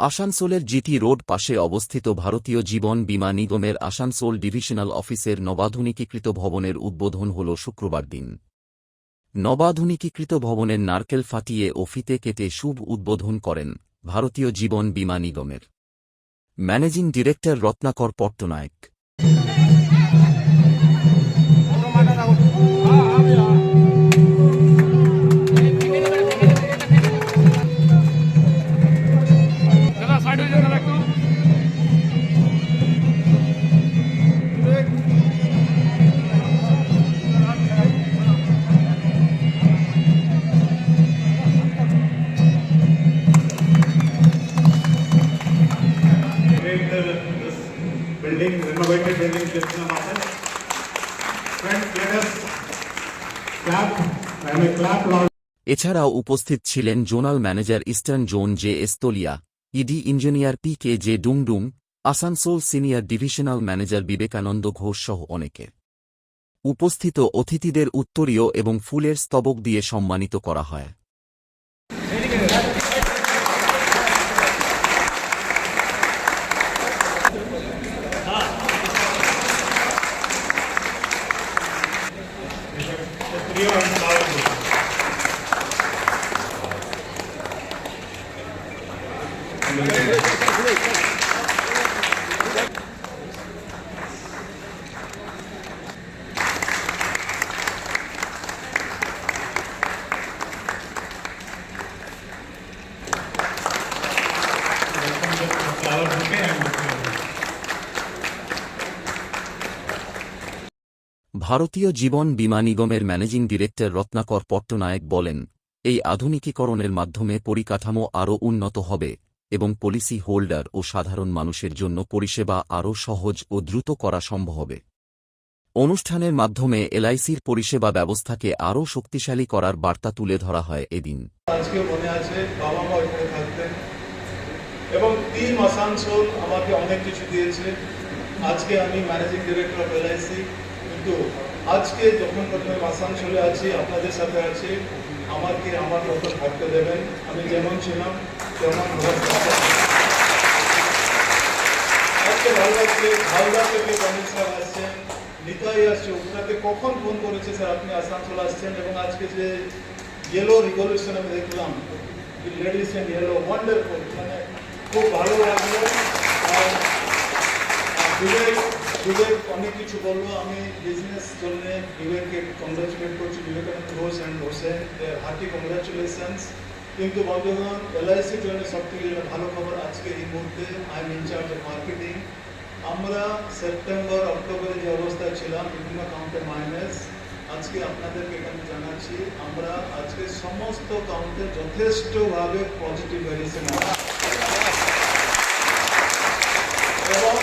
আসানসোলের GT road পাশে অবস্থিত ভারতীয় জীবন বীমা নিগমের আসানসোল ডিভিশনাল অফিসের নবাধুনিকীকৃত ভবনের উদ্বোধন হল শুক্রবার দিন। নবাধুনিকীকৃত ভবনের নারকেল ফাটিয়ে ও ফিতে কেটে শুভ উদ্বোধন করেন ভারতীয় জীবন বীমা নিগমের managing director Ratnakar Patnaik. Building, renovated building just now. Friends, let us clap and a clap loud. এছাড়াও উপস্থিত ছিলেন zonal manager eastern zone J S Tolia, ED engineer P K J Dungdung, Asansol senior divisional manager Vivekananda Ghosh সহ অনেকে। উপস্থিত অতিথিদের উত্তরীয় এবং ফুলের স্তবক দিয়ে সম্মানিত করা হয়। ভারতীয় জীবন বীমা নিগমের ম্যানেজিং ডিরেক্টর রত্নাকর পট্টনায়ক বলেন, এই আধুনিকীকরণের মাধ্যমে পরিকাঠামো আরও উন্নত হবে এবং পলিসি হোল্ডার ও সাধারণ মানুষের জন্য পরিষেবা আরও সহজ ও দ্রুত করা সম্ভব হবে। অনুষ্ঠানের মাধ্যমে এলআইসির পরিষেবা ব্যবস্থাকে আরও শক্তিশালী করার বার্তা তুলে ধরা হয় এদিন। আজকেও মনে আছে বাবা মা ওইখানে থাকতেন এবং টিম আসানসোল আমাকে অনেক কিছু দিয়েছে। আজকে আমি ম্যানেজিং ডিরেক্টর অফ এলআইসি, কিন্তু আজকে যখন প্রথমে আসানসোলে আছি, আপনাদের সাথে আছি, আমাকে আমার মতো থাকতে দেবেন। আমি যেমন ছিলাম তেমন আজকে ভালো লাগছে। হাওড়া থেকে গণেশ স্যার আসছেন, নিতাই আসছে, ওনাকে কখন ফোন করেছে স্যার আপনি আসানসোল আসছেন। এবং আজকে যে ইয়েলো রিভলিউশন আমি দেখলাম, লেডিস অ্যান্ড ইয়েলো, ওয়ান্ডারফুল, মানে খুব ভালো লাগলো। আর বিবেক অনেক কিছু বললো, আমি বিজনেস জন্য বিবেককে কংগ্রাচুলেট করছি, Vivekananda Ghosh and Hossain, hearty congratulations. কিন্তু বন্ধুগণ, এলআইসির জন্য সবথেকে ভালো খবর আজকে এই মুহূর্তে I am incharge of marketing. আমরা সেপ্টেম্বর অক্টোবরে যে অবস্থায় ছিলাম বিভিন্ন কাউন্টে মাইনাস, আজকে আপনাদেরকে এখানে জানাচ্ছি আমরা আজকে সমস্ত কাউন্টে যথেষ্টভাবে পজিটিভ ভ্যারিয়েশন আছে এবং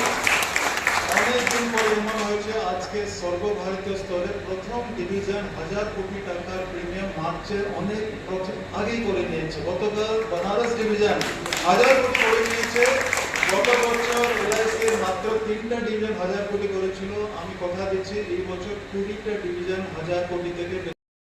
অনেকদিন পরে এমন হয়েছে আজকে সর্বভারতীয় স্তরে প্রথম ডিভিশন 1000 কোটি টাকার প্রিমিয়াম মার্চের অনেক আগেই করে নিয়েছে। গতকাল बनारस ডিভিশন 1000 কোটি করে নিয়েছে। গত বছর এলআইসির মাত্র 3টা ডিভিশন 1000 কোটি করেছিল। আমি কথা দিচ্ছি এই বছর 20টা ডিভিশন 1000 কোটি থেকে